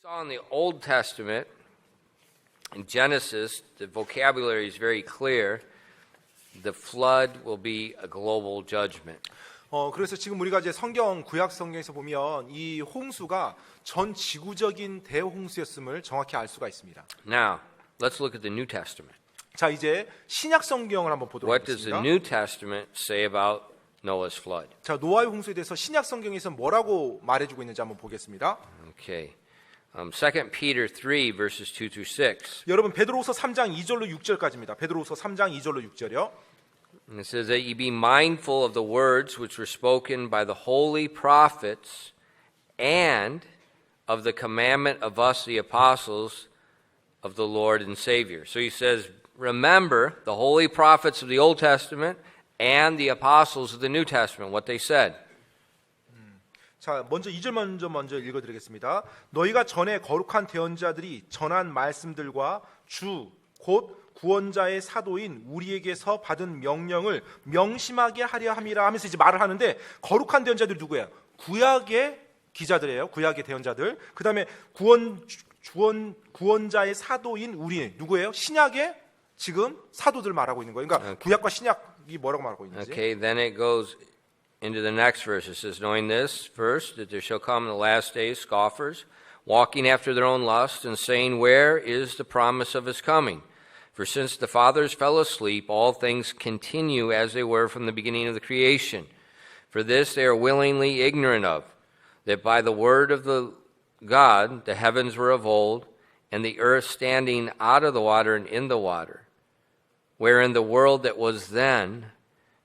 saw in the Old Testament, in Genesis, the vocabulary is very clear. The flood will be a global judgment. 그래서 지금 우리가 이제 구약 성경에서 보면 이 홍수가 전 지구적인 대홍수였음을 정확히 알 수가 있습니다. Now, let's look at the New Testament. 자, 이제 신약 성경을 한번 보도록 What does the 하겠습니다. New Testament say about Noah's flood? 자, 노아의 홍수에 대해서 신약 성경에서 뭐라고 말해주고 있는지 한번 보겠습니다. Okay. 2 Peter 3 verses 2 through 6. 여러분 베드로후서 3장 2절로 6절까지입니다. 베드로후서 3장 2절로 6절이요. And it says that ye be mindful of the words which were spoken by the holy prophets and of the commandment of us the apostles of the Lord and Savior. So he says, remember the holy prophets of the Old Testament and the apostles of the New Testament, what they said. 자, 먼저 2절 먼저 읽어드리겠습니다. 너희가 전에 거룩한 대언자들이 전한 말씀들과 주 곧 구원자의 사도인 우리에게서 받은 명령을 명심하게 하려 함이라 하면서 이제 말을 하는데 거룩한 대언자들이 누구예요? 구약의 기자들이에요. 구약의 대언자들. 그 다음에 구원자의 사도인 우리 누구예요? 신약의 지금 사도들 말하고 있는 거예요. 그러니까 구약과 신약이 뭐라고 말하고 있는지. Okay, then it goes into the next verse. It says, knowing this first, that there shall come in the last days scoffers, walking after their own lust, and saying, where is the promise of his coming? For since the fathers fell asleep, all things continue as they were from the beginning of the creation. For this they are willingly ignorant of, that by the word of the God the heavens were of old, and the earth standing out of the water and in the water, wherein the world that was then,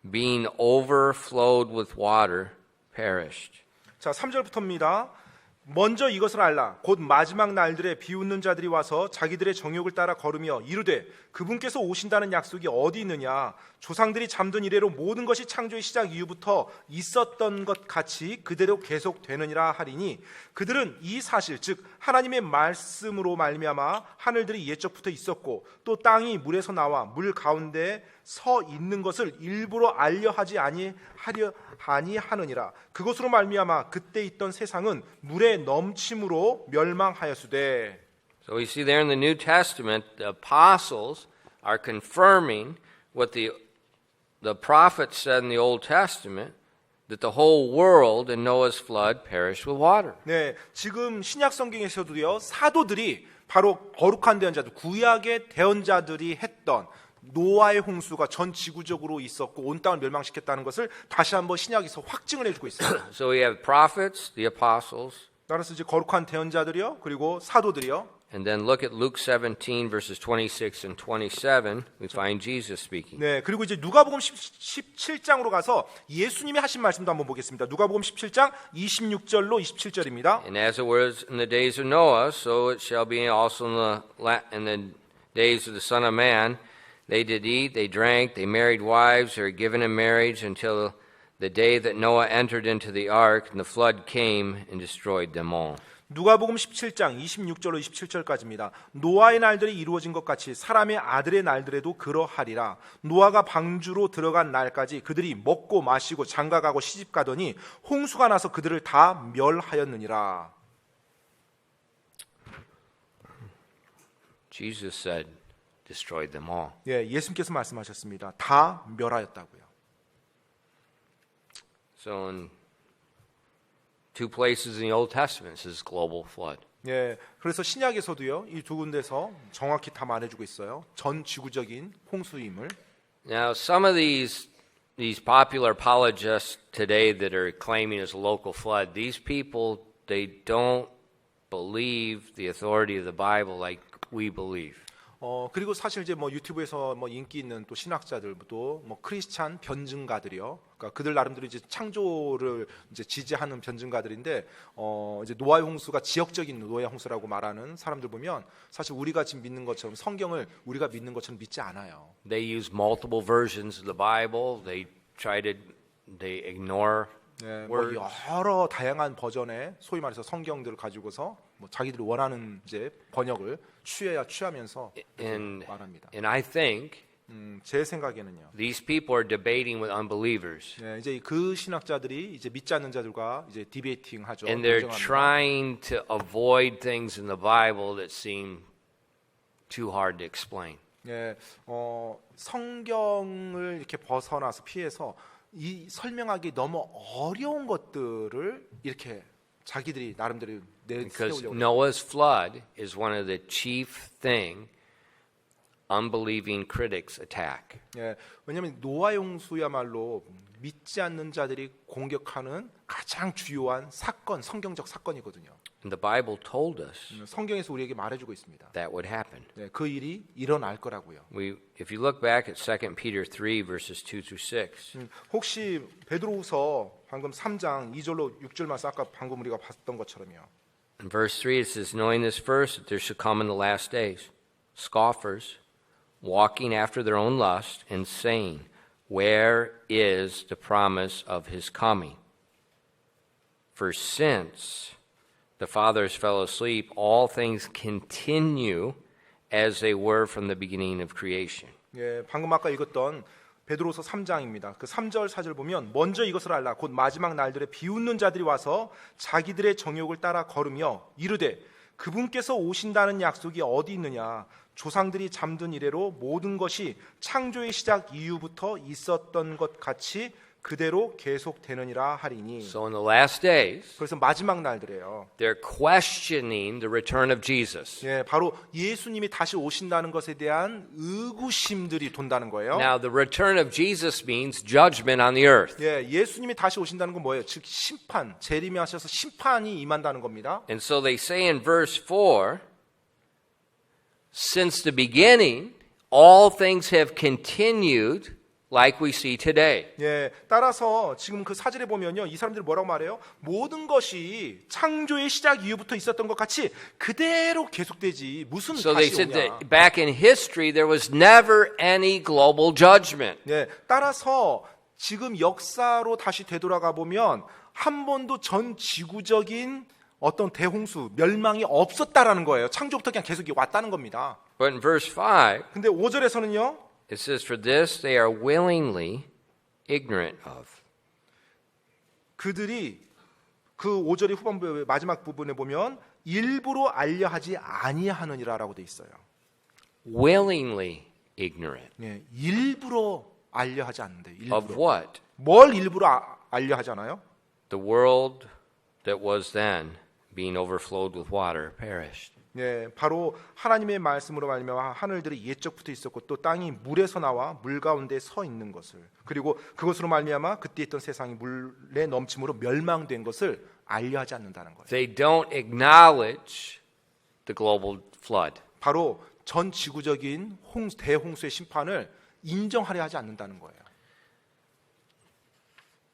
being overflowed with water, perished. 자, 3절부터입니다. 먼저 이것을 알라. 곧 마지막 날들에 비웃는 자들이 와서 자기들의 정욕을 따라 걸으며 이르되 그분께서 오신다는 약속이 어디 있느냐. 조상들이 잠든 이래로 모든 것이 창조의 시작 이후부터 있었던 것 같이 그대로 계속되느니라 하리니 그들은 이 사실 즉 하나님의 말씀으로 말미암아 하늘들이 옛적부터 있었고 또 땅이 물에서 나와 물 가운데 서 있는 것을 일부러 알려 하지 아니하느니라. 그것으로 말미암아 그때 있던 세상은 물의 넘침으로 멸망하였으되. So we see there in the New Testament, the apostles are confirming what the prophets said in the Old Testament, that the whole world in Noah's flood perished with water. 네, 지금 신약 성경에서도요 사도들이 바로 거룩한 대언자들, 구약의 대언자들이 했던 노아의 홍수가 전 지구적으로 있었고 온 땅을 멸망시켰다는 것을 다시 한번 신약에서 확증을 해주고 있어요. So we have prophets, the apostles, 따라서 이제 거룩한 대언자들이요, 그리고 사도들이요. and then look at Luke 17 verses 26 and 27. We find Jesus speaking. 네, 그리고 이제 누가복음 17장으로 가서 예수님이 하신 말씀도 한번 보겠습니다. 누가복음 17장 26절로 27절입니다. And as it was in the days of Noah, so it shall be also in the days of the Son of Man. They did eat, they drank, they married wives, they were given in marriage until the day that Noah entered into the ark, and the flood came and destroyed them all. 누가복음 17장 26절로 27절까지입니다. 노아의 날들이 이루어진 것 같이 사람의 아들의 날들에도 그러하리라. 노아가 방주로 들어간 날까지 그들이 먹고 마시고 장가가고 시집가더니 홍수가 나서 그들을 다 멸하였느니라. Jesus said, destroyed them all. 예, 예수님께서 말씀하셨습니다. 다 멸하였다고요. So in two places in the Old Testament, this is global flood. 예, 그래서 신약에서도요 이 두 군데서 정확히 다 말해주고 있어요. 전 지구적인 홍수임을. Now, some of these popular apologists today that are claiming it's a local flood, these people, they don't believe the authority of the Bible like we believe. 그리고 사실 이제 뭐 유튜브에서 뭐 인기 있는 또 신학자들도 뭐 크리스찬 변증가들이요. 그러니까 그들 나름대로 이제 창조를 이제 지지하는 변증가들인데 이제 노아의 홍수가 지역적인 노아의 홍수라고 말하는 사람들 보면 사실 우리가 지금 믿는 것처럼 성경을 우리가 믿는 것처럼 믿지 않아요. They use multiple versions of the Bible. They ignore 네, 뭐 여러 다양한 버전의 소위 말해서 성경들을 가지고서 뭐 자기들이 원하는 이제 번역을 취하면서 말합니다. And I think 제 생각에는요. These people are debating with unbelievers, 네, 이제 그 신학자들이 이제 믿지 않는 자들과 이제 디베이팅 하죠. and they're 논쟁합니다. trying to avoid things in the Bible that seem too hard to explain. 예, 성경을 이렇게 벗어나서 피해서 이 설명하기 너무 어려운 것들을 이렇게 자기들이 나름대로 Because 내세우려고. Noah's flood is one of the chief thing unbelieving critics attack. 예, 왜냐하면 노아 용수야말로 믿지 않는 자들이 공격하는 가장 주요한 사건, 성경적 사건이거든요. And the Bible told us 성경에서 우리에게 말해주고 있습니다. that would happen. 예, 그 일이 일어날 거라고요. If you look back at 2 Peter 3 verses 2 through 6, 혹시 베드로후서 방금 3장 2절로 6절 말씀 아까 방금 우리가 봤던 것처럼요. in verse 3 it says, knowing this first, that there should come in the last days scoffers, walking after their own lust, and saying, where is the promise of his coming? For since the fathers fell asleep, all things continue as they were from the beginning of creation. 예, 방금 아까 읽었던 베드로서 3장입니다. 그 3절 4절 보면 먼저 이것을 알라 곧 마지막 날들에 비웃는 자들이 와서 자기들의 정욕을 따라 걸으며 이르되 그분께서 오신다는 약속이 어디 있느냐 조상들이 잠든 이래로 모든 것이 창조의 시작 이후부터 있었던 것 같이 그대로 계속되느니라 하리니. So in the last days, 그래서 마지막 날들에요. they're questioning the return of Jesus. 예, 바로 예수님이 다시 오신다는 것에 대한 의구심들이 돈다는 거예요. Now, the return of Jesus means judgment on the earth. 예, 예수님이 다시 오신다는 건 뭐예요? 즉 심판, 재림하셔서 심판이 임한다는 겁니다. And so they say in verse 4, since the beginning, all things have continued like we see today. 예, 따라서 지금 그 사절에 보면요, 이 사람들이 뭐라고 말해요? 모든 것이 창조의 시작 이후부터 있었던 것 같이 그대로 계속되지 무슨 So they 다시 said 오냐? that back in history, there was never any global judgment. 예, 따라서 지금 역사로 다시 되돌아가 보면 한 번도 전 지구적인 어떤 대홍수, 멸망이 없었다라는 거예요. 창조부터 그냥 계속 왔다는 겁니다. But in verse 5, 근데 5절에서는요. it says, for this they are willingly ignorant of. 그들이 그 5절의 후반부 마지막 부분에 보면 일부러 알려하지 아니하느니라라고 돼 있어요. Willingly ignorant. 예, 일부러 알려하지 않는데. Of 일부러. what? 뭘 일부러 알려하잖아요? The world that was then being overflowed with water perished. 예, 바로 하나님의 말씀으로 말미암아 하늘들이 옛적부터 있었고 또 땅이 물에서 나와 물 가운데 서 있는 것을 그리고 그것으로 말미암아 그때 있던 세상이 물에 넘침으로 멸망된 것을 알려하지 않는다는 거예요. They don't acknowledge the global flood. 바로 전 지구적인 대홍수의 심판을 인정하려 하지 않는다는 거예요.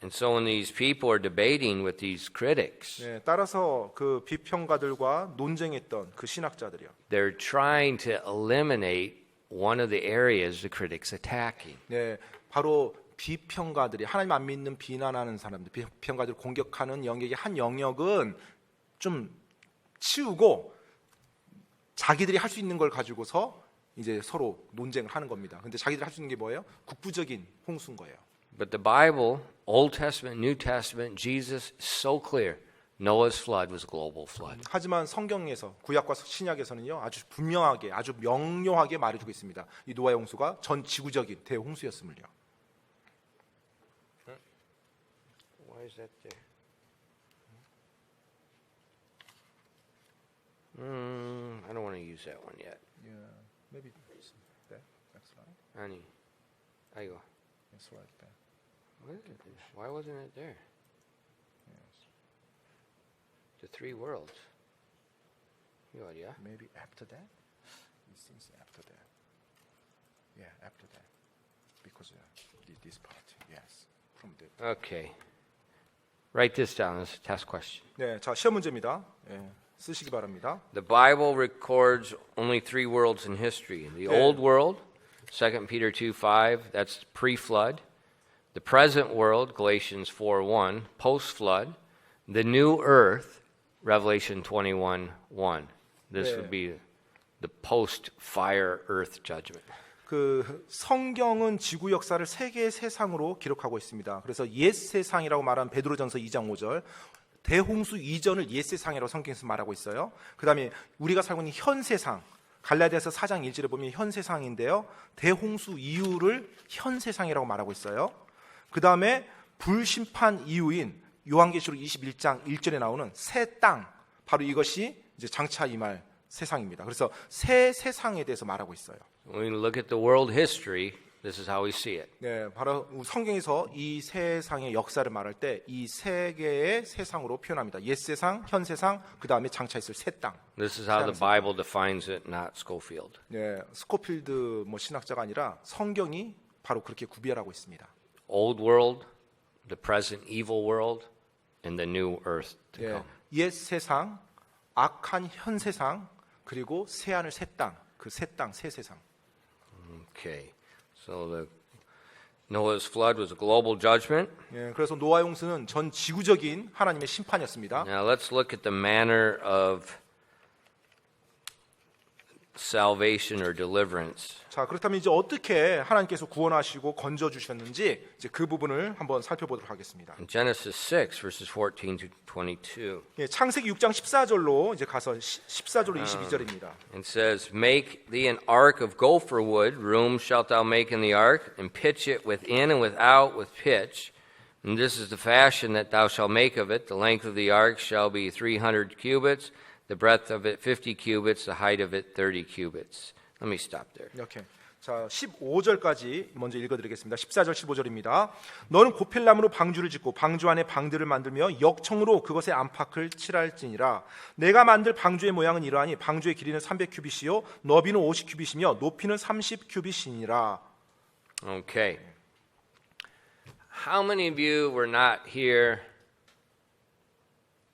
And so when these people are debating with these critics, 예, 따라서 그 비평가들과 논쟁했던 그 신학자들이요. they're trying to eliminate one of the areas the critics attacking. 예, 바로 비평가들이 하나님 안 믿는 비난하는 사람들, 비평가들을 공격하는 영역의 한 영역은 좀 치우고 자기들이 할 수 있는 걸 가지고서 이제 서로 논쟁을 하는 겁니다. 근데 자기들이 할 수 있는 게 뭐예요? 국부적인 홍수인 거예요. But the Bible, Old Testament, New Testament, Jesus is so clear. Noah's flood was a global flood. 하지만 성경에서 구약과 신약에서는요 아주 분명하게 아주 명료하게 말해주고 있습니다. 이 노아의 홍수가 전 지구적인 대홍수였음을요. Why is that there? I don't want to use that one yet. Yeah, maybe that. That's right. Honey, ahí va. That's right there. Why wasn't it there? Yes. The three worlds. Yeah. Maybe after that. It seems after that. Yeah, after that. Because this part. Yes. From the. Okay. Write this down as a test question. 네, 자 시험 문제입니다. 예, 쓰시기 바랍니다. The Bible records only three worlds in history. The Yeah. old world, 2 Peter 2:5, that's pre-flood. The present world, Galatians 4:1, post-flood. The new earth, Revelation 21:1. This Yeah. would be the post-fire earth judgment. 그 성경은 지구 역사를 세계의 세상으로 기록하고 있습니다. 그래서 옛 세상이라고 말하는 베드로전서 2장 5절, 대홍수 이전을 옛 세상이라고 성경에서 말하고 있어요. 그다음에 우리가 살고 있는 현 세상, 갈라디아서 4장 1절에 보면 현 세상인데요. 대홍수 이후를 현 세상이라고 말하고 있어요. 그다음에 불심판 이후인 요한계시록 21장 1절에 나오는 새 땅, 바로 이것이 이제 장차 임할 세상입니다. 그래서 새 세상에 대해서 말하고 있어요. When we look at the world history, this is how we see it. 네, 바로 성경에서 이 세상의 역사를 말할 때 이 세 개의 세상으로 표현합니다. 옛 세상, 현 세상, 그 다음에 장차 있을 새 땅. This is how the Bible defines it, not Schofield. 네, 스코필드 뭐 신학자가 아니라 성경이 바로 그렇게 구별하고 있습니다. Old world, the present evil world, and the new earth to 예, come. 옛 세상, 악한 현 세상, 그리고 새하늘 새 땅, 그 새 땅, 새 세상. Okay, so the Noah's flood was a global judgment. 예, 그래서 노아 홍수는 전 지구적인 하나님의 심판이었습니다. Now let's look at the manner of salvation or deliverance. 자, 그렇다면 이제 어떻게 하나님께서 구원하시고 건져 주셨는지 이제 그 부분을 한번 살펴보도록 하겠습니다. In Genesis 6 verses 14 to 22. 예, 창세기 6장 14절로 이제 가서 14절로 22절입니다. It says, Make thee an ark of gopher wood, room shalt thou make in the ark, and pitch it within and without with pitch. And this is the fashion that thou shalt make of it. The length of the ark shall be 300 cubits, the breadth of it 50 cubits, the height of it 30 cubits. Let me stop there. 이렇게. 자, 15절까지 먼저 읽어드리겠습니다. 14절 15절입니다. 너는 고필나무로 방주를 짓고 방주 안에 방들을 만들며 역청으로 그것의 안팎을 칠할지니라. 내가 만들 방주의 모양은 이러하니 방주의 길이는 300규빗이요 너비는 50규빗이며 높이는 30규빗이니라. Okay. How many of you were not here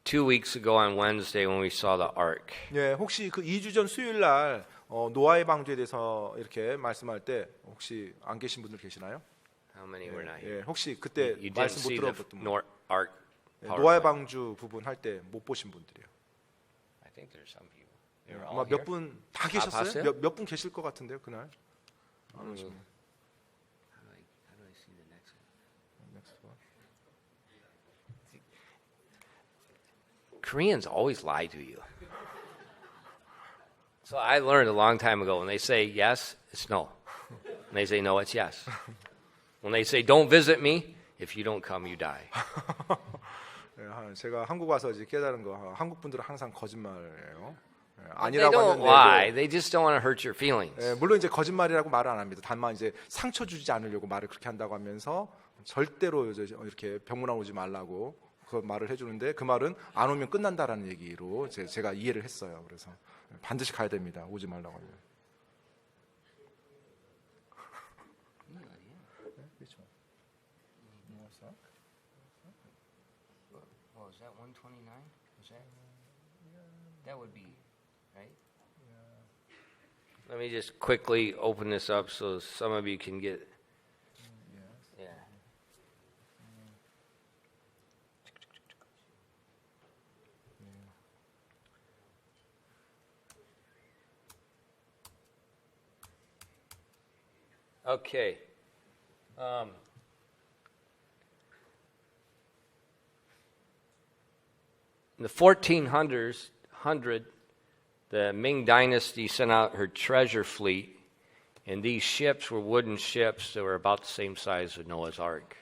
2 weeks ago on Wednesday when we saw the ark? 예, 혹시 그 2주 전 수요일 날 노아의 방주에 대해서 이렇게 말씀할 때 혹시 안 계신 분들 계시나요? How many were not here? 예, 혹시 그때 You didn't 말씀 못 see the 들어봤던 분, ark. 노아의 방주 부분 할 때 못 보신 분들이요. I think there's some people. They were all 아마 here. 몇 분 다 다 계셨어요? 봤어요? 몇 분 계실 것 같은데요, 그날. How do I see the next one? Koreans always lie to you. So I learned a long time ago when they say yes, it's no. When they say no, it's yes. When they say don't visit me, if you don't come, you die. 예, 제가 한국 와서 이제 깨달은 거, 한국 분들은 항상 거짓말이에요. 예, They 아니라고 don't 하는데 lie. They just don't want to hurt your feelings. 예, 물론 이제 거짓말이라고 말을 안 합니다. 다만 이제 상처 주지 않으려고 말을 그렇게 한다고 하면서 절대로 이제 이렇게 병문안 오지 말라고 그 말을 해주는데 그 말은 안 오면 끝난다라는 얘기로 제가 이해를 했어요. 그래서 반드시 가야 됩니다. 오지 말라고 하면. Oh, is that 129? Is that? That would be, right? Let me just quickly open this up so some of you can get. Yeah. Okay. In the 1400s, the Ming Dynasty sent out her treasure fleet, and these ships were wooden ships that were about the same size as Noah's Ark.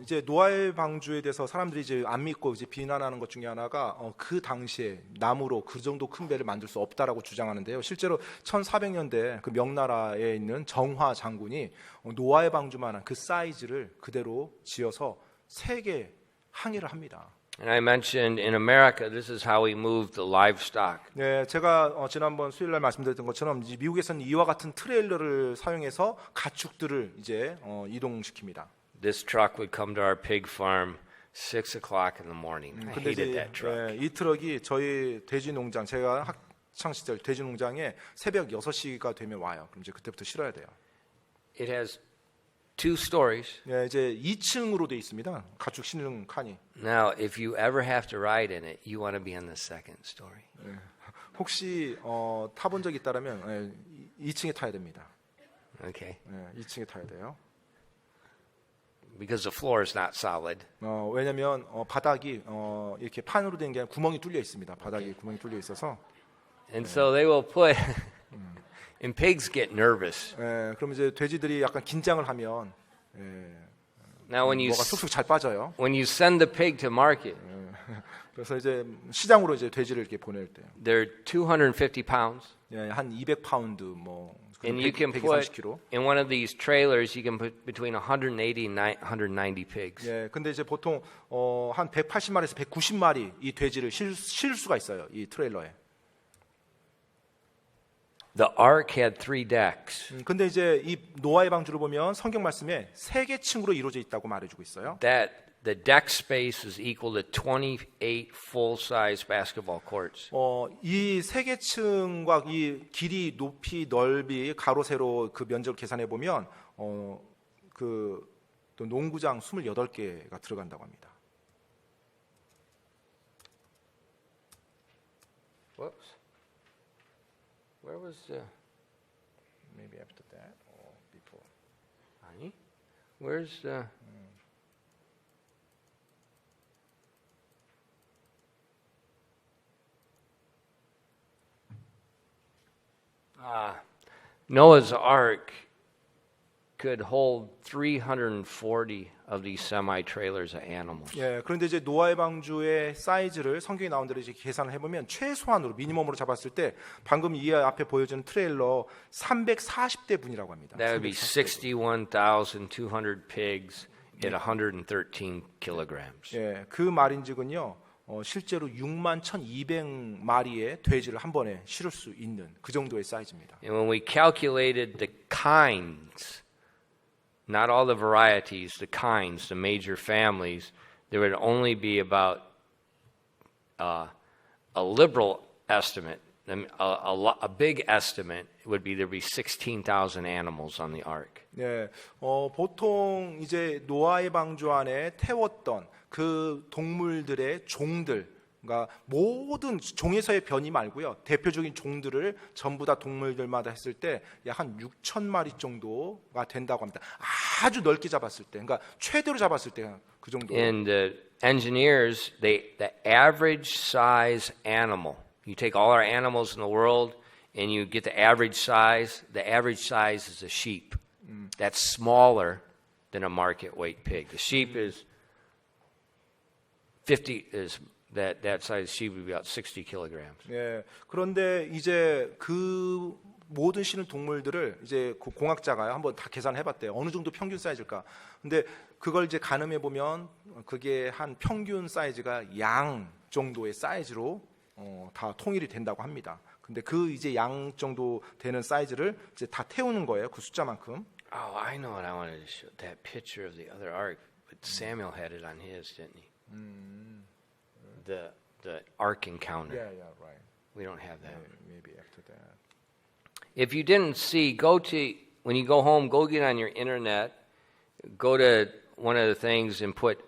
이제 노아의 방주에 대해서 사람들이 이제 안 믿고 이제 비난하는 것 중에 하나가 그 당시에 나무로 그 정도 큰 배를 만들 수 없다라고 주장하는데요. 실제로 1400년대 그 명나라에 있는 정화 장군이 노아의 방주만한 그 사이즈를 그대로 지어서 세계 항해를 합니다. And I mentioned in America, this is how we moved the livestock. 네, 제가 지난번 수요일 날 말씀드렸던 것처럼 이제 미국에서는 이와 같은 트레일러를 사용해서 가축들을 이제 이동시킵니다. This truck would come to our pig farm 6 o'clock in the morning. I 근데 hated 이제 that truck. 이 트럭이 저희 돼지 농장, 제가 학창 시절 돼지 농장에 새벽 6시가 되면 와요. 그럼 이제 그때부터 실어야 돼요. It has 2 stories. 네, 이제 2층으로 돼 있습니다. 가축 싣는 칸이. Now, if you ever have to ride in it, you want to be on the second story. 혹시 타본 적 있다라면 2층에 타야 됩니다. Okay. 2층에 타야 돼요. Because the floor is not solid. 왜냐면 바닥이 이렇게 판으로 된 게 아니라 구멍이 뚫려 있습니다. 바닥이 구멍이 뚫려 있어서. And so they will put, and pigs get nervous. 그럼 이제 돼지들이 약간 긴장을 하면 Now when 뭐가 쑥쑥 잘 빠져요. when you send the pig to market, 그래서 이제 시장으로 이제 돼지를 이렇게 보낼 때, they're 250 pounds. 한 200파운드 뭐 And you can put 130kg. in one of these trailers, you can put between 180 and 190 pigs. 근데 이제 보통 한 180마리에서 190마리 이 돼지를 실을 수가 있어요. 이 트레일러에. The ark had 3 decks. 근데 이제 이 노아의 방주를 보면 성경 말씀에 3개 층으로 이루어져 있다고 말해주고 있어요. That the deck space is equal to 28 full-size basketball courts. 이 3개 층과 이 길이, 높이, 넓이, 가로, 세로 그 면적을 계산해 보면 그 또 농구장 28개가 들어간다고 합니다. Whoops. Where was the Maybe after that or before. 아니? Where's the Noah's Ark could hold 340 of these semi-trailers of animals. 그런데 이제 노아의 방주의 사이즈를 성경에 나온 대로 이제 계산을 해보면 최소한으로 미니멈으로 잡았을 때 방금 이 앞에 보여주는 트레일러 340대 분이라고 합니다. That would be 61,200 pigs at 113 kilograms. 그 말인즉은요. 실제로 61,200마리의 돼지를 한 번에 실을 수 있는 그 정도의 사이즈입니다. And when we calculated the kinds, not all the varieties, the kinds, the major families, there would only be about a liberal estimate, a big estimate would be there'd be 16,000 animals on the ark. 보통 이제 노아의 방주 안에 태웠던 그 동물들의 종들, 그러니까 모든 종에서의 변이 말고요. 대표적인 종들을 전부 다 동물들마다 했을 때 약 한 6,000마리 정도가 된다고 합니다. 아주 넓게 잡았을 때, 그러니까 최대로 잡았을 때 그 정도. And the engineers, the average size animal, you take all our animals in the world and you get the average size is a sheep. That's smaller than a market weight pig. The sheep is 50 is that size sheep would be about 60 kilograms. 그런데 이제 그 모든 실은 동물들을 이제 그 공학자가 한번 다 계산해 봤대요. 어느 정도 평균 사이즈일까? 근데 그걸 이제 가늠해 보면 그게 한 평균 사이즈가 양 정도의 사이즈로 다 통일이 된다고 합니다. 근데 그 이제 양 정도 되는 사이즈를 이제 다 태우는 거예요. 그 숫자만큼. Oh, I know what I wanted to show. That picture of the other ark, but Samuel had it on his, didn't he? The ark encounter. Yeah, right. We don't have that. Maybe after that. If you didn't see, when you go home, go get on your internet, go to one of the things and put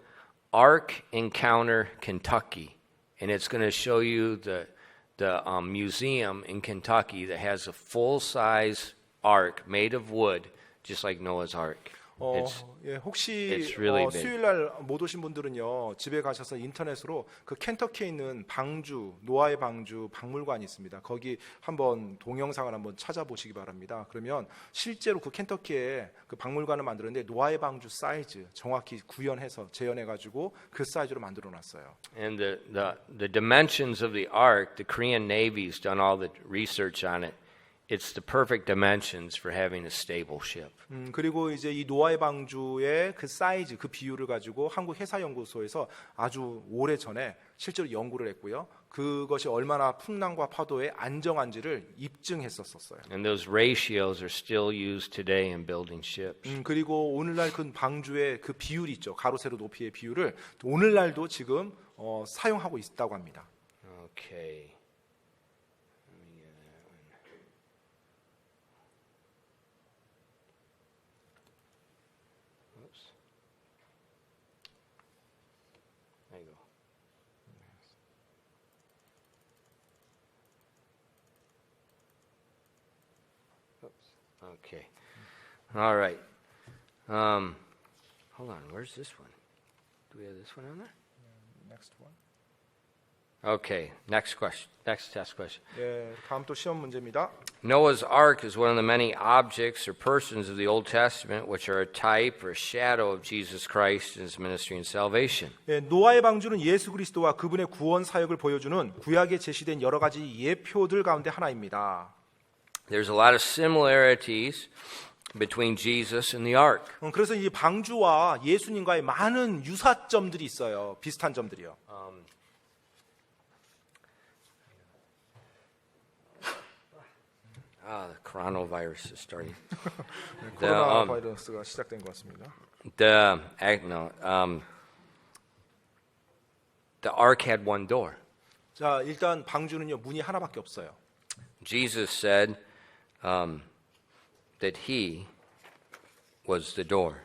Ark Encounter Kentucky, and it's going to show you the museum in Kentucky that has a full-size ark made of wood, just like Noah's Ark. 혹시 it's really big. 수요일 날 못 오신 분들은요 집에 가셔서 인터넷으로 그 켄터키에 있는 방주 노아의 방주 박물관이 있습니다. 거기 한번 동영상을 한번 찾아보시기 바랍니다. 그러면 실제로 그 켄터키에 그 박물관을 만들었는데 노아의 방주 사이즈 정확히 구현해서 재현해가지고 그 사이즈로 만들어놨어요. And the dimensions of the ark, the Korean Navy's done all the research on it. It's the perfect dimensions for having a stable ship. 그리고 이제 이 노아의 방주의 그 사이즈, 그 비율을 가지고 한국 해사연구소에서 아주 오래 전에 실제로 연구를 했고요. 그것이 얼마나 풍랑과 파도에 안정한지를 입증했었어요. And those ratios are still used today in building ships. 그리고 오늘날 그 방주의 그 비율이 있죠. 가로 세로 높이의 비율을 오늘날도 지금 사용하고 있다고 합니다. Okay. Okay. All right. Hold on. Where's this one? Do we have this one on there? Next one. Okay. Next question. Next test question. 예, 다음 또 시험 문제입니다. Noah's Ark is one of the many objects or persons of the Old Testament which are a type or shadow of Jesus Christ and his ministry and salvation. 예, 노아의 방주는 예수 그리스도와 그분의 구원 사역을 보여주는 구약에 제시된 여러 가지 예표들 가운데 하나입니다. There's a lot of similarities between Jesus and the ark. 그래서 이 방주와 예수님과의 많은 유사점들이 있어요. 비슷한 점들이요. The coronavirus is starting. 코로나 바이러스가 시작된 것 같습니다. The ark had one door. 자, 일단 방주는요 문이 하나밖에 없어요. Jesus said that he was the door.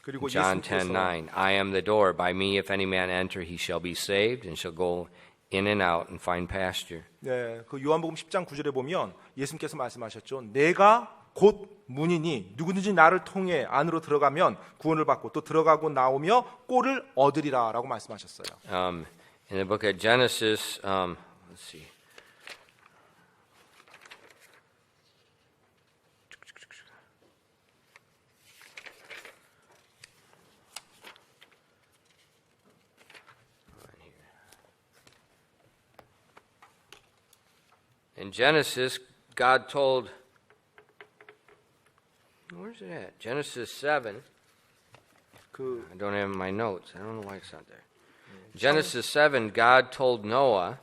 그리고 John 예수께서 10:9. I am the door. By me, if any man enter, he shall be saved and shall go in and out and find pasture. 네, 그 요한복음 10장 9절에 보면 예수님께서 말씀하셨죠. 내가 곧 문이니 누구든지 나를 통해 안으로 들어가면 구원을 받고 또 들어가고 나오며 꼴을 얻으리라라고 말씀하셨어요. In the book of Genesis, let's see. In Genesis, God told, where's it at? Genesis 7. 그 I don't have it in my notes. I don't know why it's not there. Genesis 7, God told Noah,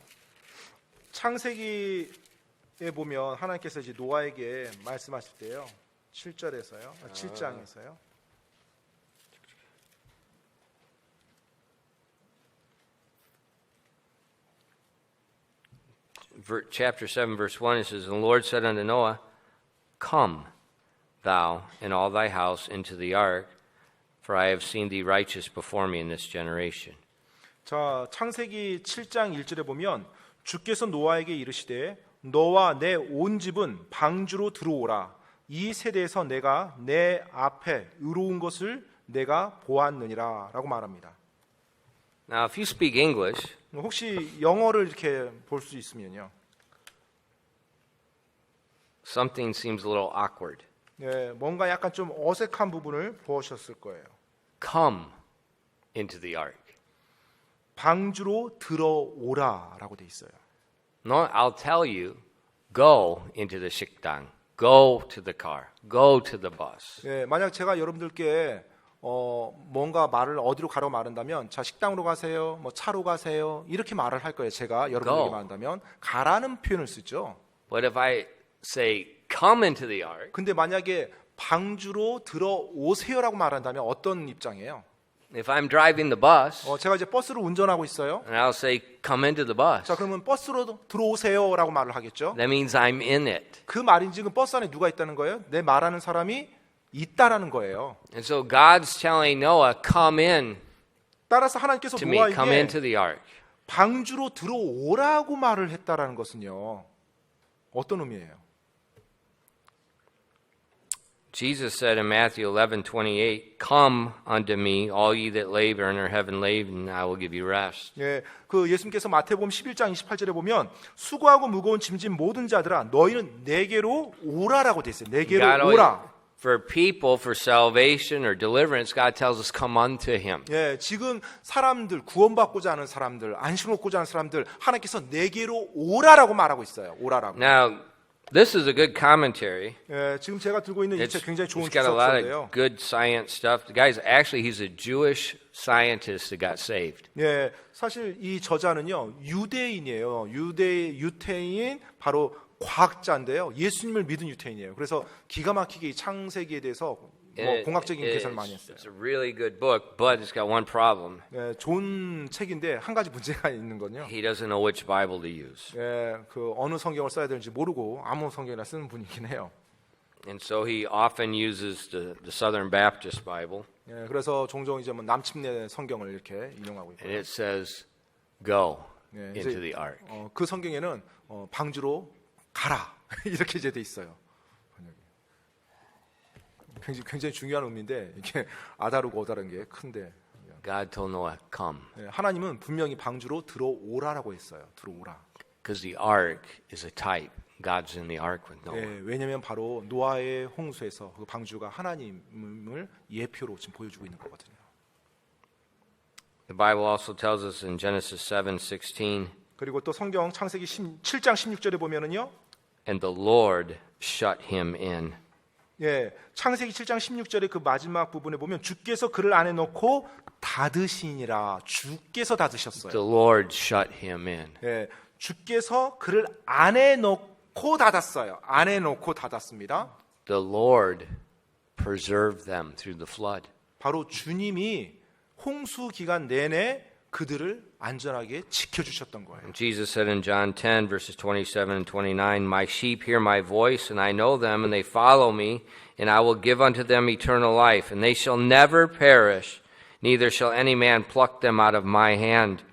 창세기에 보면 하나님께서 이제 노아에게 말씀하실 때요. 7절에서요. 7장에서요. chapter 7, verse 1, it says, And the Lord said unto Noah, Come, thou and all thy house into the ark, for I have seen thee righteous before me in this generation. 자, 창세기 7장 1절에 보면 주께서 노아에게 이르시되 너와 내 온 집은 방주로 들어오라. 이 세대에서 내가 내 앞에 의로운 것을 내가 보았느니라라고 말합니다. Now, if you speak English, 혹시 영어를 이렇게 볼 수 있으면요. something seems a little awkward. 네, 뭔가 약간 좀 어색한 부분을 보셨을 거예요. Come into the ark. 방주로 들어오라라고 돼 있어요. No, I'll tell you, go into the 식당, go to the car, go to the bus. 네, 만약 제가 여러분들께 뭔가 말을 어디로 가라고 말한다면 자 식당으로 가세요, 뭐 차로 가세요 이렇게 말을 할 거예요. 제가 여러분에게 Go. 말한다면 가라는 표현을 쓰죠. But if I say, come into the ark, 근데 만약에 방주로 들어오세요라고 말한다면 어떤 입장이에요? if I'm driving the bus, 제가 이제 버스를 운전하고 있어요. and I'll say, come into the bus, 자 그러면 버스로 들어오세요라고 말을 하겠죠. that means I'm in it. 그 말인 지금 버스 안에 누가 있다는 거예요? 내 말하는 사람이 있다라는 거예요. And so God's telling Noah, come in 따라서 하나님께서 to me, come into 노아에게 the ark. 방주로 들어오라고 말을 했다라는 것은요. 어떤 의미예요? Jesus said in Matthew 11:28, Come unto me, all ye that labor and are heavy laden, I will give you rest. 예, 그 예수님께서 마태복음 11장 28절에 보면 수고하고 무거운 짐진 모든 자들아 너희는 내게로 오라라고 돼 있어요. 내게로 God always- 오라. for people, for salvation or deliverance, God tells us, come unto him. 예, 지금 사람들 구원받고자 하는 사람들, 안식을 얻고자 하는 사람들 하나님께서 내게로 오라라고 말하고 있어요. 오라라고. Now, this is a good commentary. 예, 지금 제가 들고 있는 이 책 굉장히 좋은 It's got a lot 주석서인데요. of good science stuff. The guy's actually, he's a Jewish scientist that got saved. 예, 사실 이 저자는요 유대인이에요. 유태인 바로 과학자인데요. 예수님을 믿은 유태인이에요. 그래서 기가 막히게 이 창세기에 대해서 공학적인 계산을 많이 했어요. It's a really good book, but it's got one problem. 예, 좋은 책인데 한 가지 문제가 있는 건요. He doesn't know which Bible to use. 예, 그 어느 성경을 써야 되는지 모르고 아무 성경이나 쓰는 분이긴 해요. And so he often uses the Southern Baptist Bible, 예, 그래서 종종 이제 뭐 남침내 성경을 이렇게 인용하고 and 있고요. it says, go 예, into the ark. 그 성경에는 방주로 가라 이렇게 이제 돼 있어요. 번역이. 굉장히 중요한 의미인데 이게 아다르고 어다른 게 큰데 God told Noah, come. 하나님은 분명히 방주로 들어오라라고 했어요. 들어오라. Because the ark is a type. God's in the ark with Noah. 왜냐하면 바로 노아의 홍수에서 그 방주가 하나님을 예표로 지금 보여주고 있는 거거든요. The Bible also tells us in Genesis 7:16, 그리고 또 성경 창세기 7장 16절에 보면은요. and the Lord shut him in. 창세기 7장 16절의 그 마지막 부분에 보면 주께서 그를 안에 넣고 닫으시니라. 주께서 닫으셨어요. The Lord shut him in. 주께서 그를 안에 넣고 닫았어요. 안에 넣고 닫았습니다. The Lord preserved them through the flood. 바로 주님이 홍수 기간 내내 그들을 안전하게 지켜주셨던 거예요. Jesus said in John 10, verses 27 and 29, My sheep hear my voice, and I know them, and they follow me, and I will give unto them eternal life, and they shall never perish, neither shall any man pluck them out of my hand.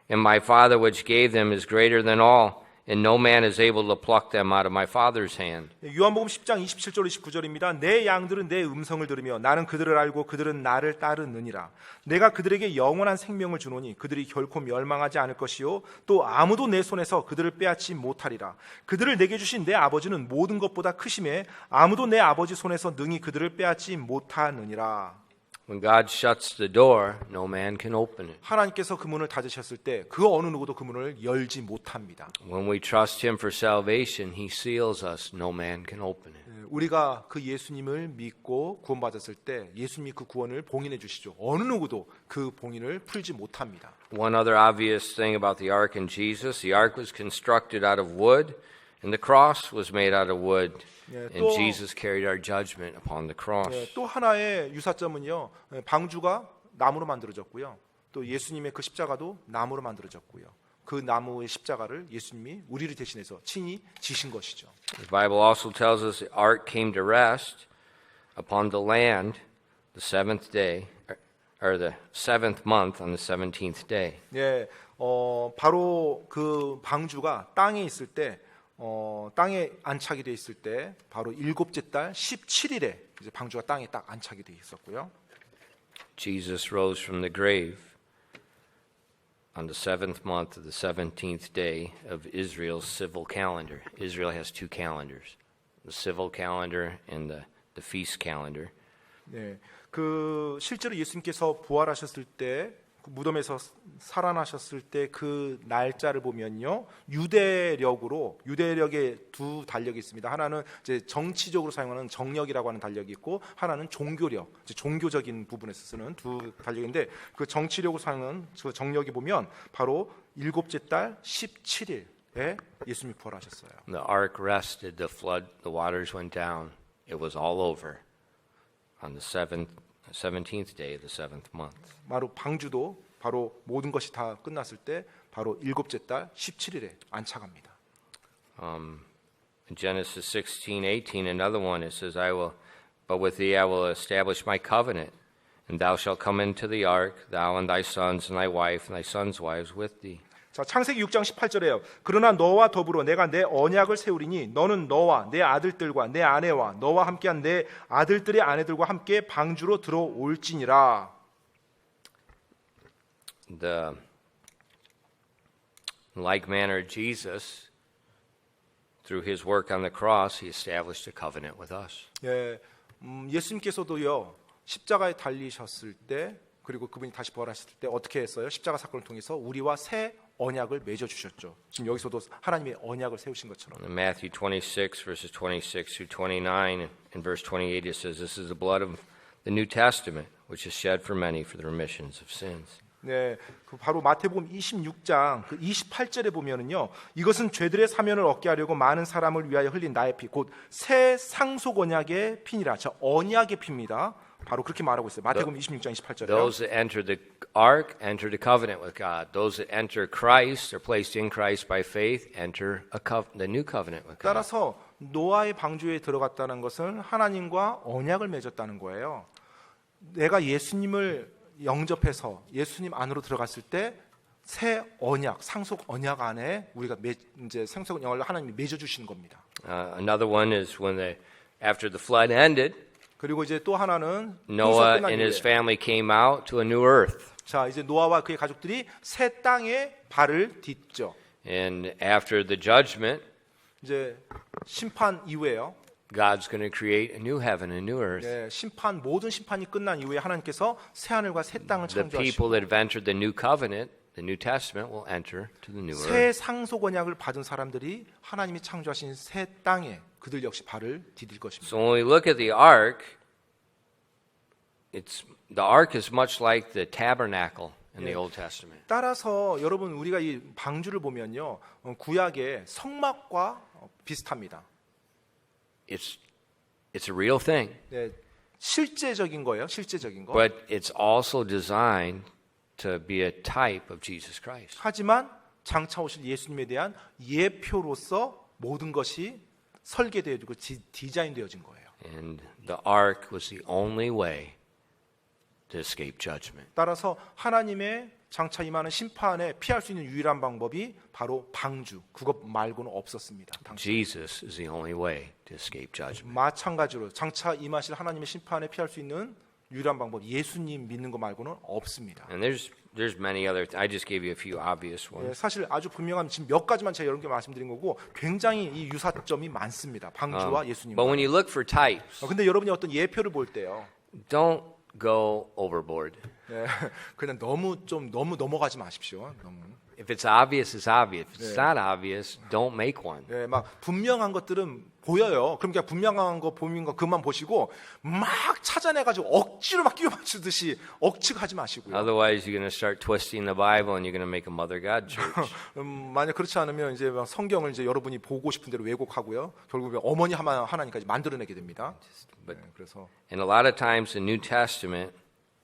And my Father which gave them is greater than all, and no man is able to pluck them out of my Father's hand. 요한복음 10장 27절 29절입니다. 내 양들은 내 음성을 들으며 나는 그들을 알고 그들은 나를 따르느니라. 내가 그들에게 영원한 생명을 주노니 그들이 결코 멸망하지 않을 것이요 또 아무도 내 손에서 그들을 빼앗지 못하리라. 그들을 내게 주신 내 아버지는 모든 것보다 크심에 아무도 내 아버지 손에서 능히 그들을 빼앗지 못하느니라. When God shuts the door, no man can open it. 하나님께서 그 문을 닫으셨을 때 그 어느 누구도 그 문을 열지 못합니다. When we trust Him for salvation, He seals us. No man can open it. 우리가 그 예수님을 믿고 구원받았을 때 예수님이 그 구원을 봉인해 주시죠. 어느 누구도 그 봉인을 풀지 못합니다. One other obvious thing about the ark and Jesus, the ark was constructed out of wood, and the cross was made out of wood. And Jesus carried our judgment upon the cross. 또 하나의 유사점은요. 방주가 나무로 만들어졌고요. 또 예수님의 그 십자가도 나무로 만들어졌고요. 그 나무의 십자가를 예수님이 우리를 대신해서 친히 지신 것이죠. The Bible also tells us the ark came to rest upon the land the seventh day, or the seventh month on the 17th day. 바로 그 방주가 땅에 있을 때 땅에 안착이 돼 있을 때 바로 일곱째 달 17일에 이제 방주가 땅에 딱 안착이 돼 있었고요. Jesus rose from the grave on the seventh month of the 17th day of Israel's civil calendar. Israel has two calendars, the civil calendar and the feast calendar. 그 실제로 예수님께서 부활하셨을 때 그 무덤에서 살아나셨을 때 그 날짜를 보면요. 유대력의 두 달력이 있습니다. 하나는 이제 정치적으로 사용하는 정력이라고 하는 달력이 있고 하나는 종교력, 이제 종교적인 부분에서 쓰는 두 달력인데 그 정치력으로 사용하는 그 정력이 보면 바로 일곱째 달 17일에 예수님이 부활하셨어요. The ark rested, the waters went down. It was all over on the 17th day of the seventh month. 바로 방주도 바로 모든 것이 다 끝났을 때 바로 일곱째 달 17일에 안착합니다. In Genesis 16:18, another one, it says, but with thee I will establish my covenant, and thou shalt come into the ark, thou and thy sons and thy wife and thy sons' wives with thee. 자, 창세기 6장 18절에요. 그러나 너와 더불어 내가 내 언약을 세우리니 너는 너와 내 아들들과 내 아내와 너와 함께한 내 아들들의 아내들과 함께 방주로 들어올지니라. The like manner Jesus, through his work on the cross, he established a covenant with us. 예수님께서도요. 십자가에 달리셨을 때 그리고 그분이 다시 부활하셨을 때 어떻게 했어요? 십자가 사건을 통해서 우리와 새 언약을 맺어 주셨죠. 지금 여기서도 하나님의 언약을 세우신 것처럼. In Matthew 26 verses 26 through 29 and verse 28 it says this is the blood of the New Testament which is shed for many for the remissions of sins. 그 바로 마태복음 26장 그 28절에 보면은요. 이것은 죄들의 사면을 얻게 하려고 많은 사람을 위하여 흘린 나의 피 곧 새 상속 언약의 피니라. 자, 언약의 피입니다. 바로 그렇게 말하고 있어요. 마태복음 26장 28절에. Those that enter the ark enter the covenant with God. Those that enter Christ are placed in Christ by faith enter the new covenant with God. 따라서 노아의 방주에 들어갔다는 것은 하나님과 언약을 맺었다는 거예요. 내가 예수님을 영접해서 예수님 안으로 들어갔을 때 새 언약, 상속 언약 안에 우리가 이제 상속 언약을 하나님이 맺어 주시는 겁니다. Another one is when after the flood ended, 그리고 이제 또 하나는 홍수가 Noah 끝난 and his 이후에 family came out to a new earth. 자 이제 노아와 그의 가족들이 새 땅에 발을 딛죠. And after the judgment, 이제 심판 이후에요. God's going to create a new heaven, a new earth. 예, 모든 심판이 끝난 이후에 하나님께서 새 하늘과 새 땅을 The 창조하시고 people that have entered the new covenant, the New Testament, will enter to the new earth. 새 상속 언약을 받은 사람들이 하나님이 창조하신 새 땅에 그들 역시 발을 디딜 것입니다. So when we look at the ark, the ark is much like the tabernacle in the Old Testament. 따라서 여러분 우리가 이 방주를 보면요 구약의 성막과 비슷합니다. It's a real thing, 네, 실제적인 거예요. 실제적인 거. but it's also designed to be a type of Jesus Christ. 하지만 장차 오실 예수님에 대한 예표로서 모든 것이 설계되어지고 디자인되어진 거예요. And the ark was the only way to escape judgment. 따라서 하나님의 장차 임하는 심판에 피할 수 있는 유일한 방법이 바로 방주. 그것 말고는 없었습니다. 당시. Jesus is the only way to escape judgment. 마찬가지로 장차 임하실 하나님의 심판에 피할 수 있는 유일한 방법 예수님 믿는 거 말고는 없습니다. And there's many other. I just gave you a few obvious 예, ones. 사실 아주 분명한 지금 몇 가지만 제가 여러분께 말씀드린 거고 굉장히 이 유사점이 많습니다. 방주와 예수님. But when you look for types, 근데 여러분이 어떤 예표를 볼 때요. don't go overboard. 예, 그냥 너무 넘어가지 마십시오. 너무. If it's obvious, it's obvious. If it's not obvious, don't make one. 예, 막 분명한 것들은 보여요. 그럼 그냥 분명한 거 보이는 거 그만 보시고 막 찾아내가지고 억지로 막 끼워 맞추듯이 억측하지 마시고요. Otherwise, you're going to start twisting the Bible and you're going to make a Mother God church. 만약 그렇지 않으면 이제 막 성경을 이제 여러분이 보고 싶은 대로 왜곡하고요. 결국에 어머니 하나님까지 만들어내게 됩니다. But 그래서 and a lot of times, the New Testament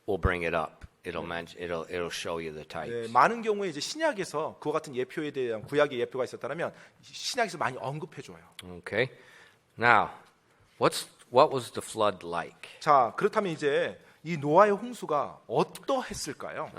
will bring it up. It'll show you the types. 많은 경우에 이제 신약에서 그와 같은 예표에 대한 구약의 예표가 있었다면 신약에서 많이 언급해 줘요. Okay. Now, what was the flood like? 자, 그렇다면 이제 이 노아의 홍수가 어떠했을까요?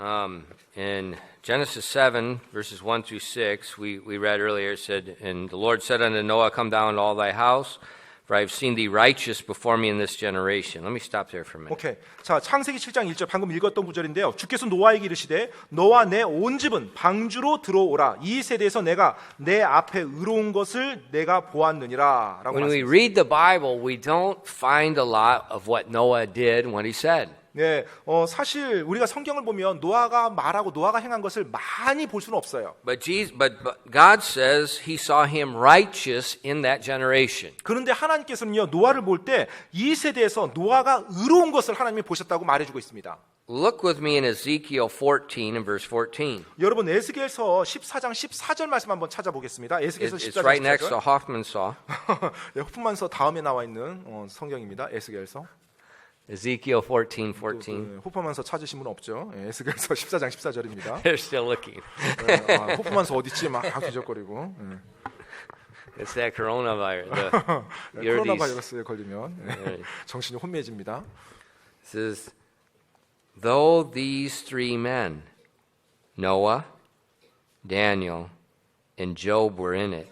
In Genesis 7, verses 1 through 6, we read earlier, it said, And the Lord said unto Noah, Come down to all thy house, for I have seen thee righteous before me in this generation. Let me stop there for a minute. 오케이. 자, 창세기 7장 1절 방금 읽었던 구절인데요. 주께서 노아에게 이르시되 너와 내 온 집은 방주로 들어오라. 이 세대에서 내가 내 앞에 의로운 것을 내가 보았느니라. 라고 When we 말씀하셨습니다. read the Bible, we don't find a lot of what Noah did and what he said. 네, 사실 우리가 성경을 보면 노아가 말하고 노아가 행한 것을 많이 볼 수는 없어요. But God says he saw him righteous in that generation. 그런데 하나님께서는요 노아를 볼 때 이 세대에서 노아가 의로운 것을 하나님이 보셨다고 말해주고 있습니다. Look with me in Ezekiel 14 and verse 14. 여러분 에스겔서 14장 14절 말씀 한번 찾아보겠습니다. 에스겔서 It's 14장 right next to 14절. Hoffman Saw. 네, 호프만서 다음에 나와 있는 성경입니다. 에스겔서. Ezekiel 14:14. 호프만서 찾으신 분 없죠? 예, 에스겔서 14장 14절입니다. They're still looking. 호프만서 어디 있지? 막 뒤적거리고. It's that coronavirus. 코로나 바이러스에 걸리면 정신이 혼미해집니다. It says, Though these three men, Noah, Daniel, and Job were in it,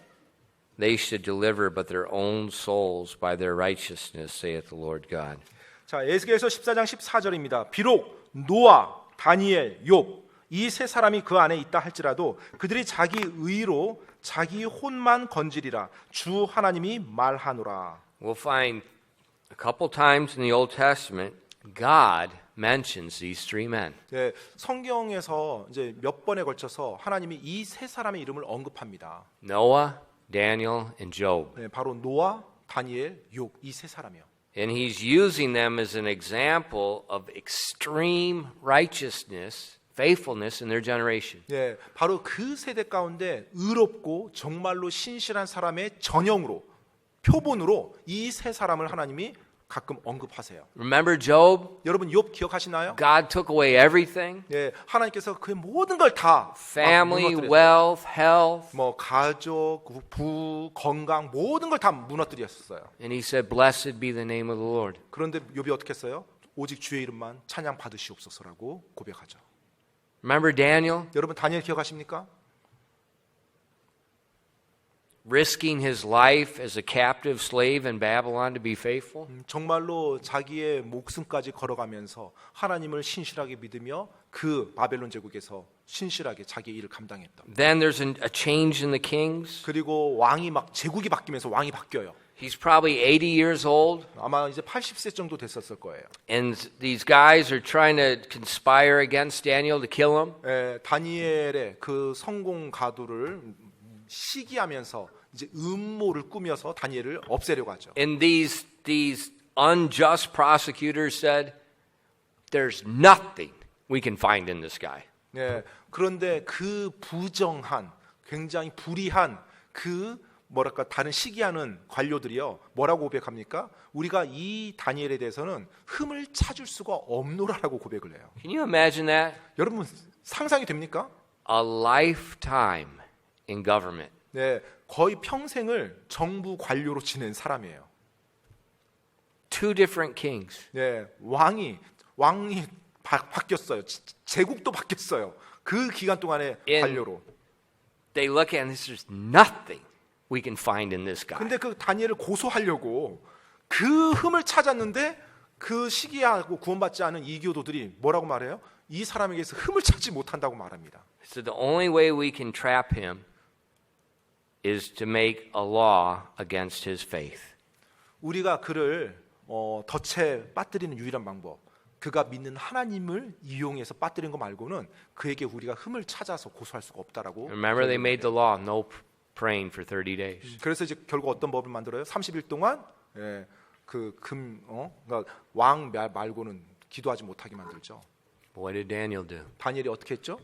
they should deliver but their own souls by their righteousness, saith the Lord God. 자, 에스겔서 14장 14절입니다. 비록 노아, 다니엘, 욥 이 세 사람이 그 안에 있다 할지라도 그들이 자기 의로 자기 혼만 건지리라 주 하나님이 말하노라. We'll find a couple times in the Old Testament God mentions these three men. 네, 성경에서 이제 몇 번에 걸쳐서 하나님이 이 세 사람의 이름을 언급합니다. Noah, Daniel, and Job. 네, 바로 노아, 다니엘, 욥 이 세 사람이요. And he's using them as an example of extreme righteousness, faithfulness in their generation. 네, 바로 그 세대 가운데 의롭고 정말로 신실한 사람의 전형으로 표본으로 이 세 사람을 하나님이 가끔 언급하세요. Remember Job? 여러분 욥 기억하시나요? God took away everything. 네, 하나님께서 그 모든 걸 다 Family, wealth, health. 뭐 가족, 부, 건강 모든 걸 다 무너뜨렸어요. And he said, Blessed be the name of the Lord. 그런데 욥이 어떻게 했어요? 오직 주의 이름만 찬양 받으시옵소서라고 고백하죠. Remember Daniel? 여러분 다니엘 기억하십니까? risking his life as a captive slave in Babylon to be faithful? 정말로 자기의 목숨까지 걸어가면서 하나님을 신실하게 믿으며 그 바벨론 제국에서 신실하게 자기 일을 감당했던. Then there's a change in the kings. 그리고 왕이 막 제국이 바뀌면서 왕이 바뀌어요. He's probably 80 years old, 아마 이제 80세 정도 됐었을 거예요. and these guys are trying to conspire against Daniel to kill him. 다니엘의 그 성공 가도를 시기하면서 이제 음모를 꾸며서 다니엘을 없애려고 하죠. And these unjust prosecutors said, "There's nothing we can find in this guy." 그런데 그 부정한 굉장히 불의한 그 뭐랄까 다른 시기하는 관료들이요 뭐라고 고백합니까? 우리가 이 다니엘에 대해서는 흠을 찾을 수가 없노라라고 고백을 해요. Can you imagine that? 여러분 상상이 됩니까? A lifetime in government. 거의 평생을 정부 관료로 지낸 사람이에요. Two different kings. 왕이 바뀌었어요. 제국도 바뀌었어요. 그 기간 동안에 관료로. They look at this, there's nothing we can find in this guy. 근데 그 다니엘을 고소하려고 그 흠을 찾았는데 그 시기하고 구원받지 않은 이교도들이 뭐라고 말해요? 이 사람에게서 흠을 찾지 못한다고 말합니다. So the only way we can trap him is to make a law against his faith. 우리가 그를 덫에 빠뜨리는 유일한 방법. 그가 믿는 하나님을 이용해서 빠뜨린 거 말고는 그에게 우리가 흠을 찾아서 고소할 수가 없다라고. Remember they made the law, no praying for 30 days. 그래서 이제 결국 어떤 법을 만들어요? 30일 동안 그러니까 왕 말고는 기도하지 못하게 만들죠. What did Daniel do? 다니엘이 어떻게 했죠?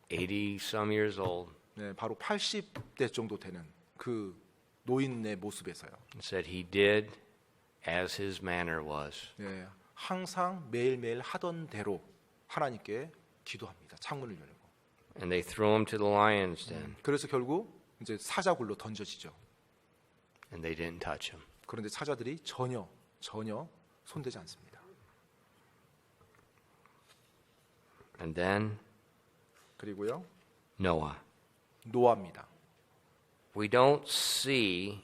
80 some years old. 바로 80대 정도 되는 그 노인의 모습에서요. Said he did as his manner was. 항상 매일매일 하던 대로 하나님께 기도합니다. 창문을 열고. And they threw him to the lion's den. 그래서 결국 이제 사자굴로 던져지죠. And they didn't touch him. 그런데 사자들이 전혀 손대지 않습니다. And then 그리고요. Noah. 노아입니다. We don't see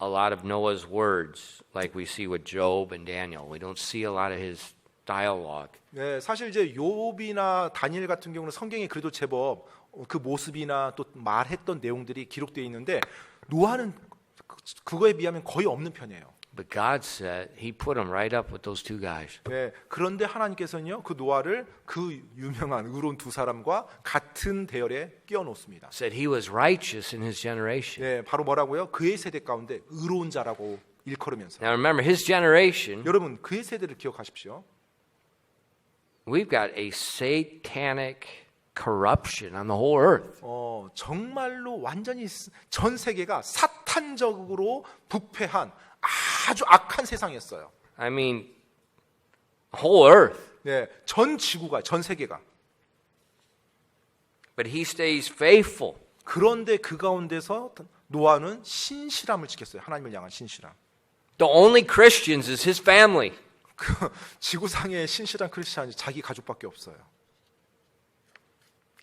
a lot of Noah's words like we see with Job and Daniel. We don't see a lot of his dialogue. 사실 이제 욥이나 다니엘 같은 경우는 성경에 그래도 제법 그 모습이나 또 말했던 내용들이 기록되어 있는데 노아는 그거에 비하면 거의 없는 편이에요. But God said He put him right up with those two guys. 그런데 하나님께서는요 그 노아를 그 유명한 의로운 두 사람과 같은 대열에 끼워 놓습니다. Said he was righteous in his generation. 바로 뭐라고요? 그의 세대 가운데 의로운 자라고 일컬으면서. Now remember, his generation. 여러분 그의 세대를 기억하십시오. We've got a satanic corruption on the whole earth. 정말로 완전히 전 세계가 사탄적으로 부패한 아주 악한 세상이었어요. I mean, whole earth. 전 지구가, 전 세계가. But he stays faithful. 그런데 그 가운데서 노아는 신실함을 지켰어요. 하나님을 향한 신실함. The only Christians is his family. 지구상에 신실한 크리스찬이 자기 가족밖에 없어요.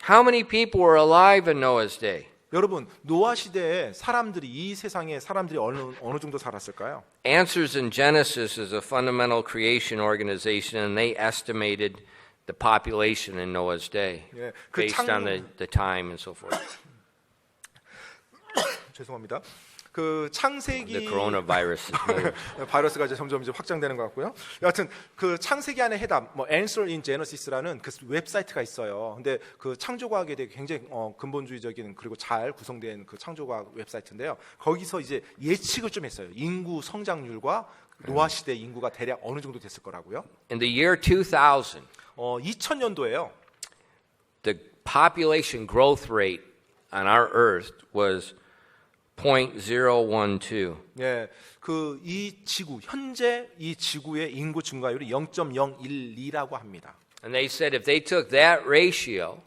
How many people were alive in Noah's day? 여러분 노아 시대에 사람들이 이 세상에 사람들이 어느 정도 살았을까요? Answers in Genesis is a fundamental creation organization, and they estimated the population in Noah's day based on the time and so forth. 죄송합니다. 그 창세기 The coronavirus is moving. 바이러스가 이제 점점 이제 확장되는 것 같고요. 여하튼 그 창세기 안에 해답, Answer in Genesis라는 그 웹사이트가 있어요. 근데 그 창조과학에 대해 굉장히 근본주의적인 그리고 잘 구성된 그 창조과학 웹사이트인데요. 거기서 이제 예측을 좀 했어요. 인구 성장률과 노아 시대 인구가 대략 어느 정도 됐을 거라고요. In the year 2000, 2000년도에요. the population growth rate on our earth was 0.012. 그 이 지구 현재 이 지구의 인구 증가율이 0.012라고 합니다. And they said if they took that ratio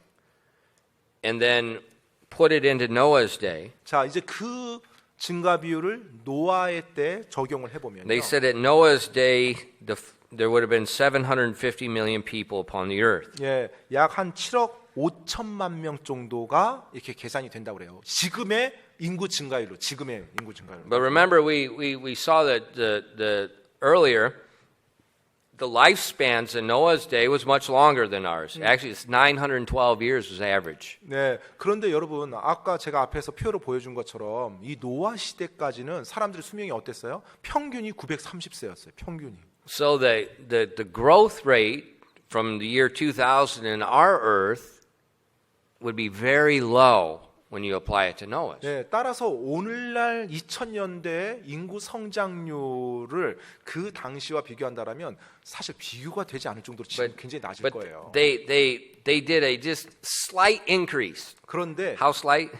and then put it into Noah's day, 자, 이제 그 증가 비율을 노아의 때 적용을 해 보면요. they said at Noah's day there would have been 750 million people upon the earth. 약 한 7억 5천만 명 정도가 이렇게 계산이 된다고 그래요. 지금의 인구 증가율로 지금의 인구 증가율로. But remember, we saw that the earlier, the lifespans in Noah's day was much longer than ours. Actually, it's 912 years was average. 네, 그런데 여러분 아까 제가 앞에서 표로 보여준 것처럼 이 노아 시대까지는 사람들의 수명이 어땠어요? 평균이 930세였어요. 평균이. So the growth rate from the year 2000 in our earth would be very low when you apply it to Noah's. 네, 따라서 오늘날 2000년대 인구 성장률을 그 당시와 비교한다라면 사실 비교가 되지 않을 정도로 지금 굉장히 낮을 But 거예요. they did a just slight increase. 그런데 How slight?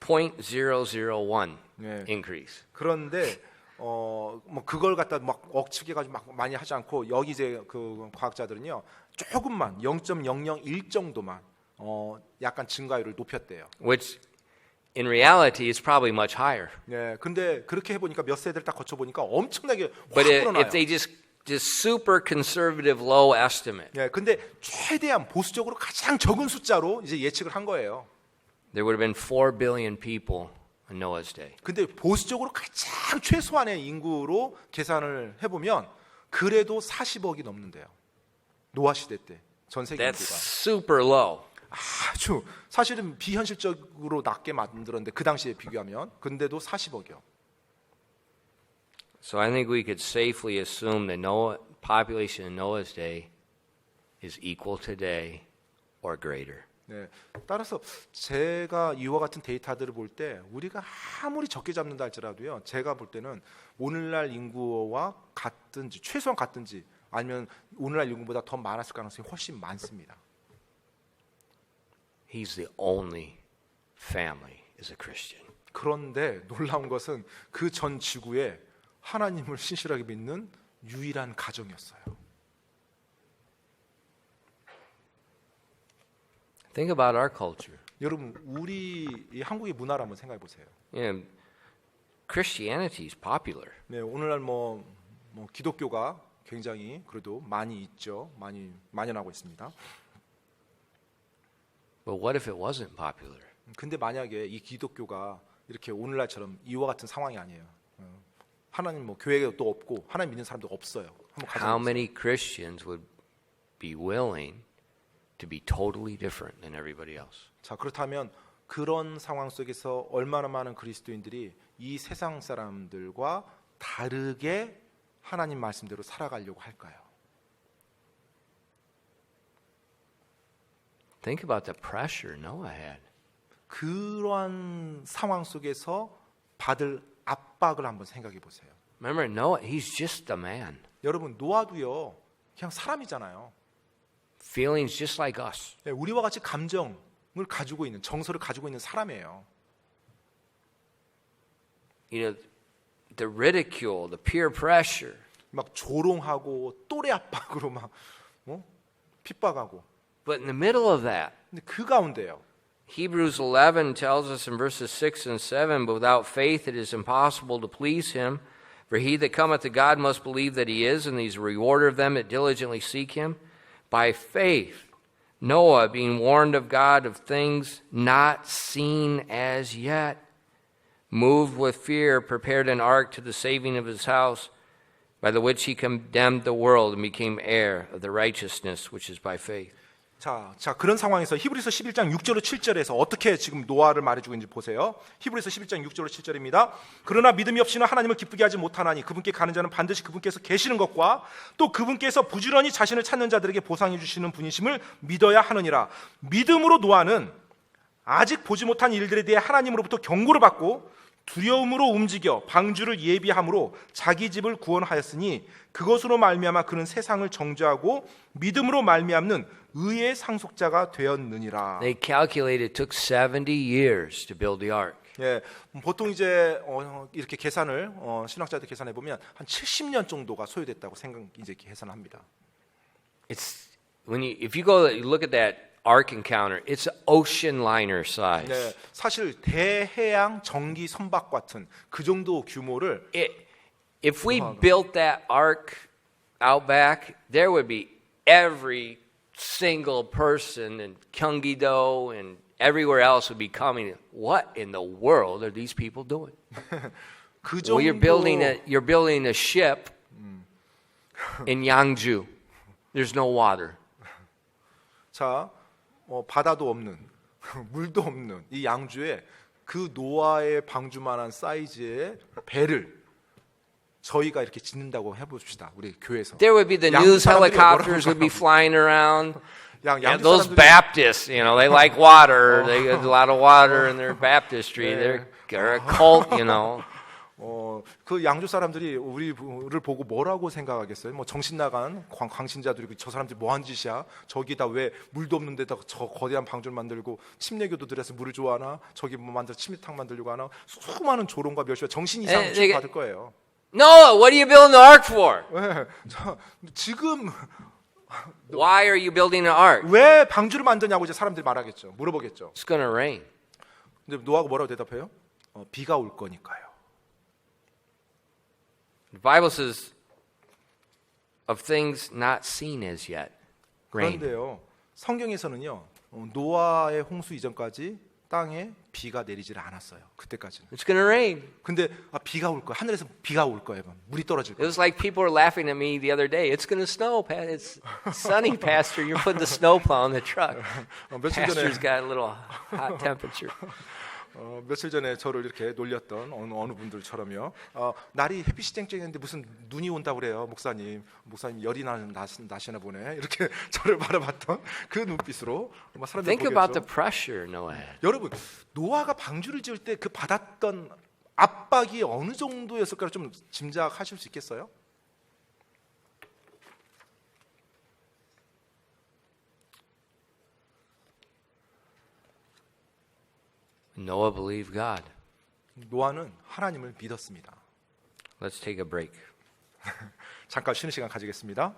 0.001 네. increase. 그런데 뭐 그걸 갖다 막 억측해 가지고 막 많이 하지 않고 여기 이제 그 과학자들은요. 조금만 0.001 정도만 약간 증가율을 높였대요. Which in reality is probably much higher. 네, 근데 그렇게 해보니까 몇 세대를 딱 거쳐보니까 엄청나게 확 But 불어나요. if they just super conservative low estimate, 네, 근데 최대한 보수적으로 가장 적은 숫자로 이제 예측을 한 거예요. there would have been 4 billion people in Noah's day. 근데 보수적으로 가장 최소한의 인구로 계산을 해보면 그래도 40억이 넘는데요. 노아 시대 때 전 세계 That's 인구가 super low. 아주 사실은 비현실적으로 낮게 만들었는데 그 당시에 비교하면 근데도 40억이요. So I think we could safely assume the population in Noah's day is equal today or greater. 네, 따라서 제가 이와 같은 데이터들을 볼 때 우리가 아무리 적게 잡는다 할지라도요. 제가 볼 때는 오늘날 인구와 같든지 최소한 같든지 아니면 오늘날 인구보다 더 많았을 가능성이 훨씬 많습니다. He's the only family as a Christian. 그런데 놀라운 것은 그 전 지구에 하나님을 신실하게 믿는 유일한 가정이었어요. Think about our culture. 여러분 우리 이 한국의 문화를 한번 생각해 보세요. You know, Christianity is popular. 네, 오늘날 뭐 기독교가 굉장히 그래도 많이 있죠. 많이 만연하고 있습니다. But what if it wasn't popular? 근데 만약에 이 기독교가 이렇게 오늘날처럼 이와 같은 상황이 아니에요. 하나님 뭐 교회가 또 없고 하나님 믿는 사람도 없어요. 한번 How 가정해 보세요. many Christians would be willing to be totally different than everybody else? 자, 그렇다면 그런 상황 속에서 얼마나 많은 그리스도인들이 이 세상 사람들과 다르게 하나님 말씀대로 살아가려고 할까요? Think about the pressure Noah had. 그러한 상황 속에서 받을 압박을 한번 생각해 보세요. Remember, Noah, he's just a man. 여러분 노아도요 그냥 사람이잖아요. Feelings just like us. 네, 우리와 같이 감정을 가지고 있는 정서를 가지고 있는 사람이에요. You know, the ridicule, the peer pressure. 막 조롱하고 또래 압박으로 막 핍박하고. But in the middle of that, 근데 그 가운데요. Hebrews 11 tells us in verses 6 and 7, but without faith it is impossible to please him. For he that cometh to God must believe that he is, and he is a rewarder of them that diligently seek him. By faith, Noah, being warned of God of things not seen as yet, moved with fear, prepared an ark to the saving of his house, by the which he condemned the world and became heir of the righteousness which is by faith. 자, 그런 상황에서 히브리서 11장 6절로 7절에서 어떻게 지금 노아를 말해주고 있는지 보세요. 히브리서 11장 6절로 7절입니다. 그러나 믿음이 없이는 하나님을 기쁘게 하지 못하나니 그분께 가는 자는 반드시 그분께서 계시는 것과 또 그분께서 부지런히 자신을 찾는 자들에게 보상해 주시는 분이심을 믿어야 하느니라. 믿음으로 노아는 아직 보지 못한 일들에 대해 하나님으로부터 경고를 받고 두려움으로 움직여 방주를 예비함으로 자기 집을 구원하였으니 그것으로 말미암아 그는 세상을 정죄하고 믿음으로 말미암는 의의 상속자가 되었느니라. They calculated it took 70 years to build the ark. 예, 보통 이제 이렇게 계산을 신학자들 계산해 보면 한 70년 정도가 소요됐다고 이제 계산합니다. It's if you go look at that ark encounter, it's an ocean liner size. 네, 사실 대해양 전기 선박 같은 그 정도 규모를 If we built that ark out back, there would be every single person in Gyeonggi-do and everywhere else would be coming. What in the world are these people doing? 그 Well, 정도 you're building a ship in Yangju. There's no water. 자, 바다도 없는 물도 없는 이 양주에 그 노아의 방주만한 사이즈의 배를 저희가 이렇게 짓는다고 해봅시다. 우리 교회에서. There would be the 양주 news 사람들이 helicopters would 뭐라고 be flying around. 양주 Yeah, those 사람들이 Baptists, you know, they like water. They got a lot of water in their baptistry. They're a cult, you know. 그 양주 사람들이 우리를 보고 뭐라고 생각하겠어요? 뭐 정신 나간 광신자들이 저 사람들이 뭐한 짓이야? 저기다 왜 물도 없는 데다 저 거대한 방주를 만들고 침례교도 들여서 물을 좋아하나? 저기 뭐 만들어 침례탕 만들려고 하나? 수많은 조롱과 멸시와 정신 이상 they- 받을 거예요. Noah, what are you building the ark for? 왜? 자, 지금 Why are you building an ark? 왜 방주를 만드냐고 이제 사람들이 말하겠죠. 물어보겠죠. It's going to rain. 근데 노아가 뭐라고 대답해요? 비가 올 거니까요. The Bible says of things not seen as yet. Rain. 그런데요, 성경에서는요, 노아의 홍수 이전까지 땅에 비가 내리지를 않았어요. 그때까지는. It's going to rain. 근데 비가 올 거야. 하늘에서 비가 올 거예요. 물이 떨어질 It 거예요. was like people were laughing at me the other day. It's going to snow. It's sunny, Pastor. You're putting the snowplow in the truck. 며칠 전에 Pastor's got a little hot temperature. 며칠 전에 저를 이렇게 놀렸던 어느 분들처럼요. 날이 햇빛이 쨍쨍했는데 무슨 눈이 온다 그래요, 목사님. 목사님 열이 나시나 보네. 이렇게 저를 바라봤던 그 눈빛으로 막 사람들이 Think about the 보겠죠. pressure Noah had. 여러분, 노아가 방주를 지을 때 그 받았던 압박이 어느 정도였을까를 좀 짐작하실 수 있겠어요? Noah believed God. 노아는 하나님을 믿었습니다. Let's take a break. 잠깐 쉬는 시간 가지겠습니다.